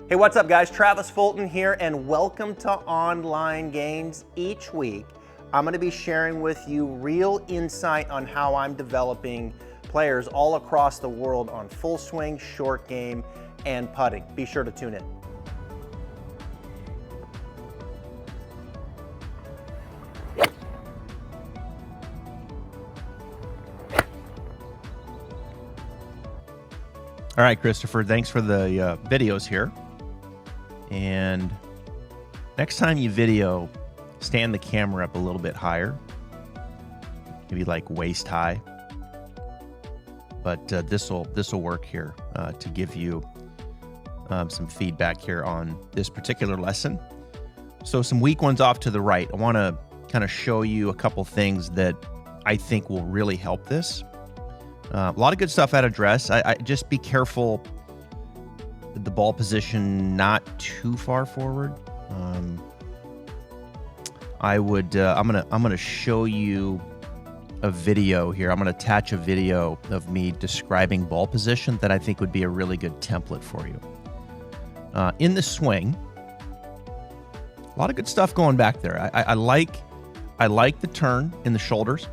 Hey, what's up guys? Travis Fulton here and welcome to Online Gainz. Each week, I'm gonna be sharing with you real insight on how I'm developing players all across the world on full swing, short game, and putting. Be sure to tune in. All right, Christopher, thanks for the videos here. And next time you video, stand the camera up a little bit higher, maybe like waist high. But this will work here to give you some feedback here on this particular lesson. So some weak ones off to the right. I want to kind of show you a couple things that I think will really help this. A lot of good stuff at address. I just be careful with the ball position not too far forward. I'm gonna show you a video here. I'm gonna attach a video of me describing ball position that I think would be a really good template for you. In the swing, a lot of good stuff going back there. I like the turn in the shoulders.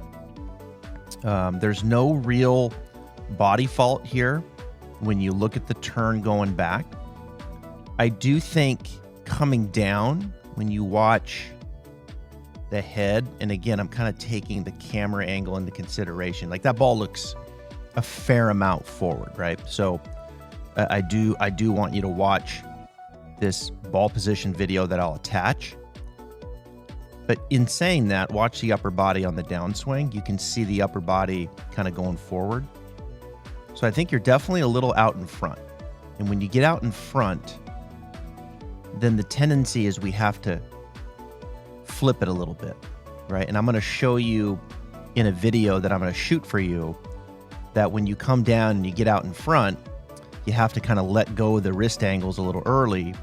There's no real body fault here when you look at the turn going back. I do think coming down when you watch the head, and again, I'm kind of taking the camera angle into consideration. Like that ball looks a fair amount forward, right? So I do want you to watch this ball position video that I'll attach. But in saying that, watch the upper body on the downswing. You can see the upper body kind of going forward. So I think you're definitely a little out in front. And when you get out in front, then the tendency is we have to flip it a little bit, right? And I'm going to show you in a video that I'm going to shoot for you that when you come down and you get out in front, you have to kind of let go of the wrist angles a little early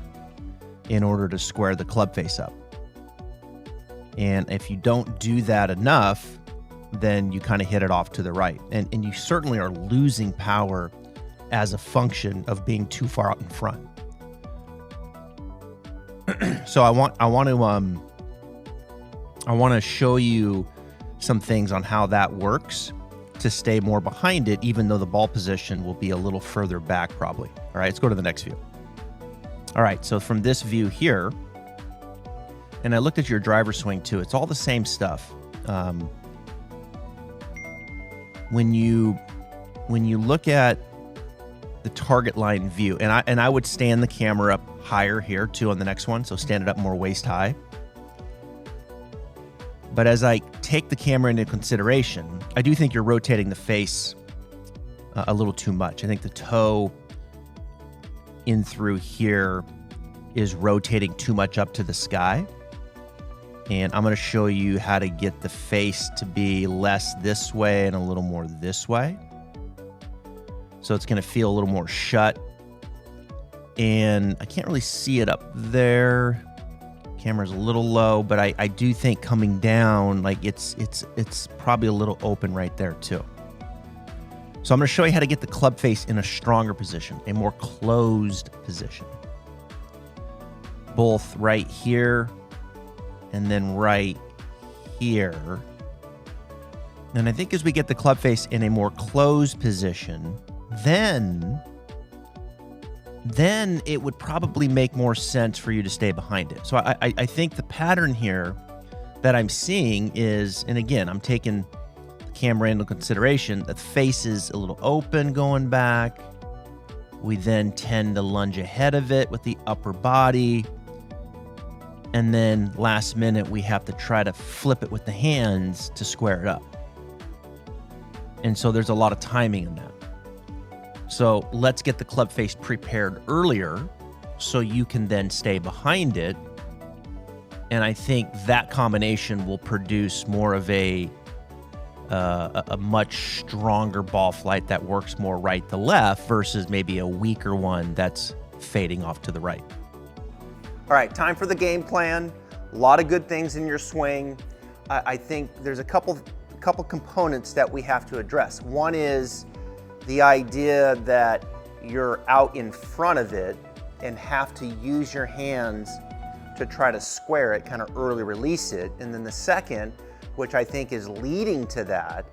in order to square the club face up. And if you don't do that enough, then you kind of hit it off to the right. And you certainly are losing power as a function of being too far out in front. So I want to show you some things on how that works to stay more behind it, even though the ball position will be a little further back probably. All right, let's go to the next view. All right, so from this view here, and I looked at your driver swing too. It's all the same stuff. When you look at the target line view, and I would stand the camera up higher here too on the next one, so stand it up more waist high. But as I take the camera into consideration, I do think you're rotating the face a little too much. I think the toe in through here is rotating too much up to the sky. And I'm going to show you how to get the face to be less this way and a little more this way. So it's going to feel a little more shut. And I can't really see it up there. Camera's a little low, but I do think coming down, like it's probably a little open right there too. So I'm going to show you how to get the club face in a stronger position, a more closed position. Both right here and then right here. And I think as we get the club face in a more closed position, then it would probably make more sense for you to stay behind it. So I think the pattern here that I'm seeing is, and again, I'm taking the camera into consideration, the face is a little open going back. We then tend to lunge ahead of it with the upper body. And then last minute, we have to try to flip it with the hands to square it up. And so there's a lot of timing in that. So let's get the club face prepared earlier so you can then stay behind it. And I think that combination will produce more of a much stronger ball flight that works more right to left versus maybe a weaker one that's fading off to the right. All right, time for the game plan. A lot of good things in your swing. I think there's a couple components that we have to address. One is the idea that you're out in front of it and have to use your hands to try to square it, kind of early release it. And then the second, which I think is leading to that,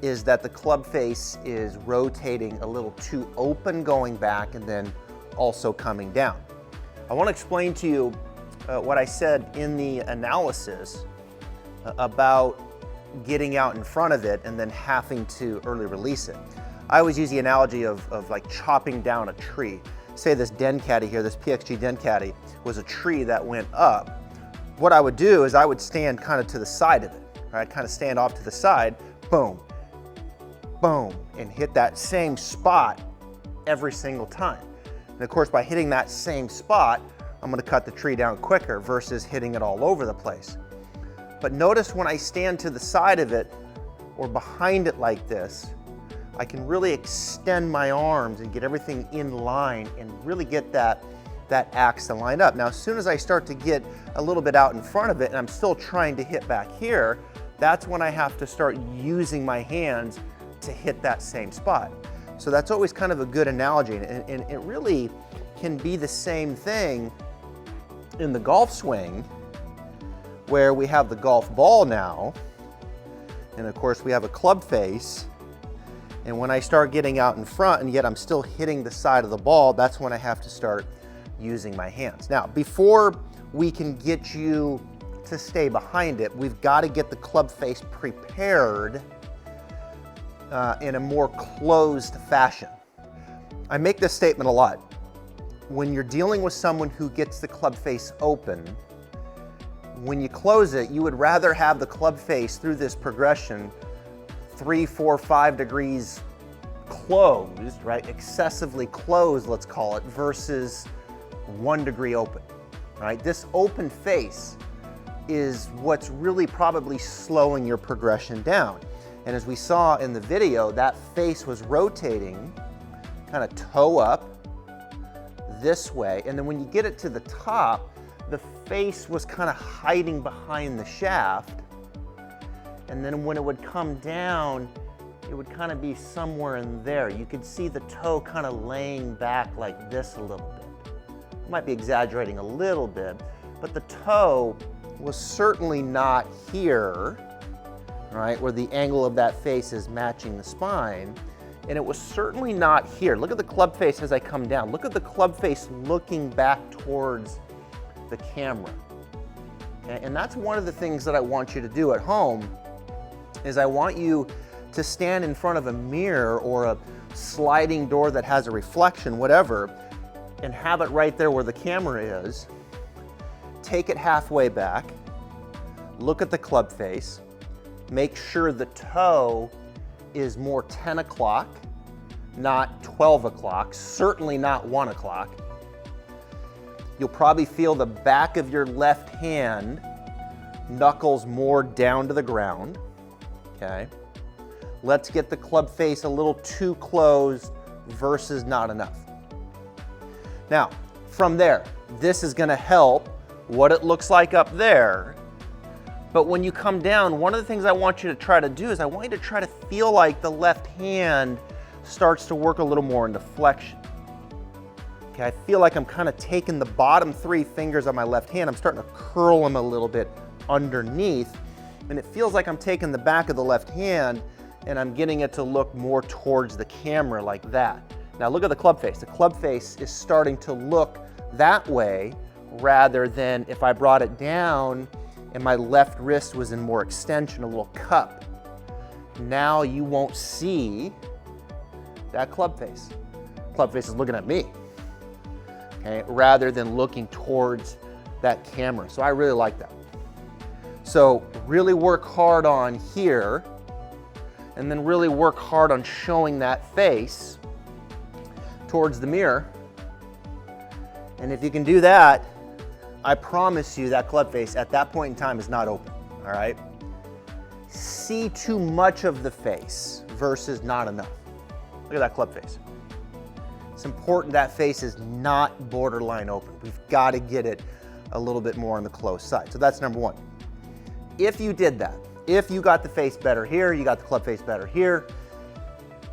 is that the club face is rotating a little too open going back and then also coming down. I want to explain to you what I said in the analysis about getting out in front of it and then having to early release it. I always use the analogy of like chopping down a tree. Say this den caddy here, this PXG den caddy, was a tree that went up. What I would do is I would stand kind of to the side of it, right? Kind of stand off to the side, boom, boom, and hit that same spot every single time. And of course, by hitting that same spot, I'm gonna cut the tree down quicker versus hitting it all over the place. But notice when I stand to the side of it or behind it like this, I can really extend my arms and get everything in line and really get that axe to line up. Now, as soon as I start to get a little bit out in front of it and I'm still trying to hit back here, that's when I have to start using my hands to hit that same spot. So that's always kind of a good analogy, and it really can be the same thing in the golf swing, where we have the golf ball now, and of course we have a club face, and when I start getting out in front and yet I'm still hitting the side of the ball, that's when I have to start using my hands. Now, before we can get you to stay behind it, we've got to get the club face prepared in a more closed fashion. I make this statement a lot. When you're dealing with someone who gets the club face open, when you close it, you would rather have the club face through this progression 3, 4, 5 degrees closed, right? Excessively closed, let's call it, versus 1 degree open, right? This open face is what's really probably slowing your progression down. And as we saw in the video, that face was rotating, kind of toe up this way. And then when you get it to the top, the face was kind of hiding behind the shaft. And then when it would come down, it would kind of be somewhere in there. You could see the toe kind of laying back like this a little bit. I might be exaggerating a little bit, but the toe was certainly not here, right, where the angle of that face is matching the spine. And it was certainly not here. Look at the club face as I come down. Look at the club face looking back towards the camera. Okay? And that's one of the things that I want you to do at home, is I want you to stand in front of a mirror or a sliding door that has a reflection, whatever, and have it right there where the camera is. Take it halfway back, look at the club face, make sure the toe is more 10 o'clock, not 12 o'clock, certainly not 1 o'clock. You'll probably feel the back of your left hand, knuckles more down to the ground, okay? Let's get the club face a little too closed versus not enough. Now, from there, this is gonna help what it looks like up there. But when you come down, one of the things I want you to try to do is I want you to try to feel like the left hand starts to work a little more into flexion. Okay, I feel like I'm kind of taking the bottom 3 fingers of my left hand, I'm starting to curl them a little bit underneath, and it feels like I'm taking the back of the left hand and I'm getting it to look more towards the camera like that. Now look at the club face. The club face is starting to look that way rather than if I brought it down and my left wrist was in more extension, a little cup. Now you won't see that club face. Club face is looking at me, okay, rather than looking towards that camera. So I really like that. So really work hard on here, and then really work hard on showing that face towards the mirror. And if you can do that, I promise you that club face at that point in time is not open, all right? See too much of the face versus not enough. Look at that club face. It's important that face is not borderline open. We've got to get it a little bit more on the close side. So that's number 1. If you did that, if you got the face better here, you got the club face better here,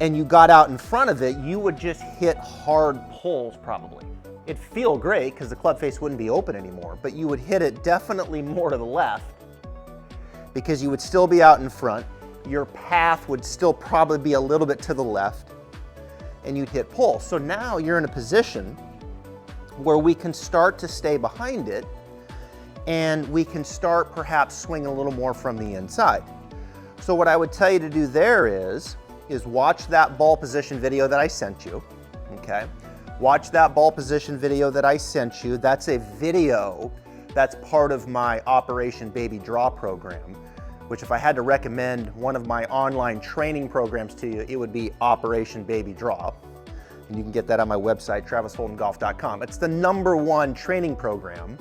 and you got out in front of it, you would just hit hard pulls probably. it'd feel great because the club face wouldn't be open anymore, but you would hit it definitely more to the left because you would still be out in front. Your path would still probably be a little bit to the left, and you'd hit pull. So now you're in a position where we can start to stay behind it, and we can start perhaps swing a little more from the inside. So what I would tell you to do there is watch that ball position video that I sent you, okay? Watch that ball position video that I sent you. That's a video that's part of my Operation Baby Draw program, which if I had to recommend one of my online training programs to you, it would be Operation Baby Draw. And you can get that on my website, travisholdengolf.com. It's the #1 training program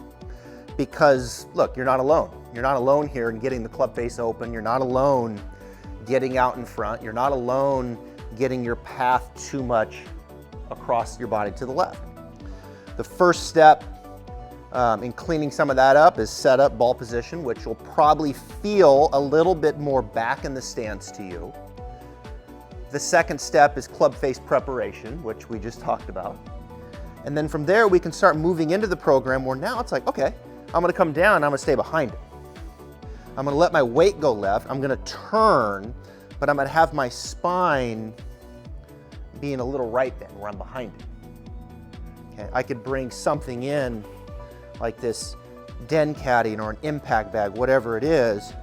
because, look, you're not alone. You're not alone here in getting the club face open. You're not alone getting out in front. You're not alone getting your path too much across your body to the left. The first step in cleaning some of that up is set up ball position, which will probably feel a little bit more back in the stance to you. The second step is club face preparation, which we just talked about. And then from there, we can start moving into the program where now it's like, okay, I'm gonna come down, I'm gonna stay behind it. I'm gonna let my weight go left, I'm gonna turn, but I'm gonna have my spine being a little right bend where I'm behind it. Okay, I could bring something in like this den caddy or an impact bag, whatever it is.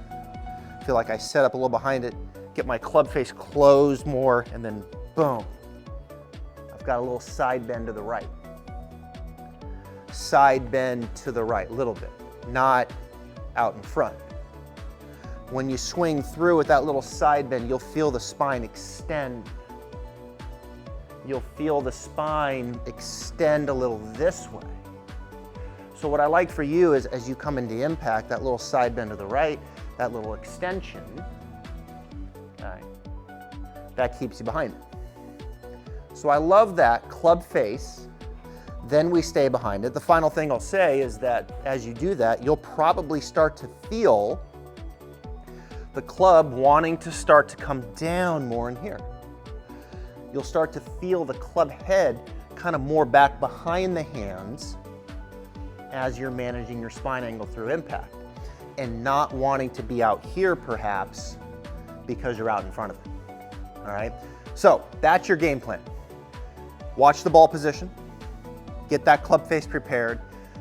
Feel like I set up a little behind it, get my club face closed more, and then boom. I've got a little side bend to the right. Side bend to the right, a little bit, not out in front. When you swing through with that little side bend, you'll feel the spine extend. You'll feel the spine extend a little this way. So what I like for you is as you come into impact, that little side bend to the right, that little extension, okay, that keeps you behind it. So I love that club face, then we stay behind it. The final thing I'll say is that as you do that, you'll probably start to feel the club wanting to start to come down more in here. You'll start to feel the club head kind of more back behind the hands as you're managing your spine angle through impact and not wanting to be out here perhaps because you're out in front of it, all right? So that's your game plan. Watch the ball position, get that club face prepared,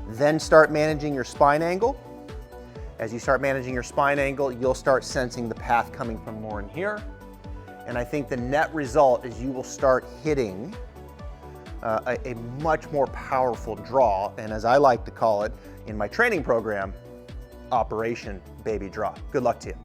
then start managing your spine angle. As you start managing your spine angle, you'll start sensing the path coming from more in here. And I think the net result is you will start hitting a much more powerful draw, and as I like to call it in my training program, Operation Baby Draw. Good luck to you.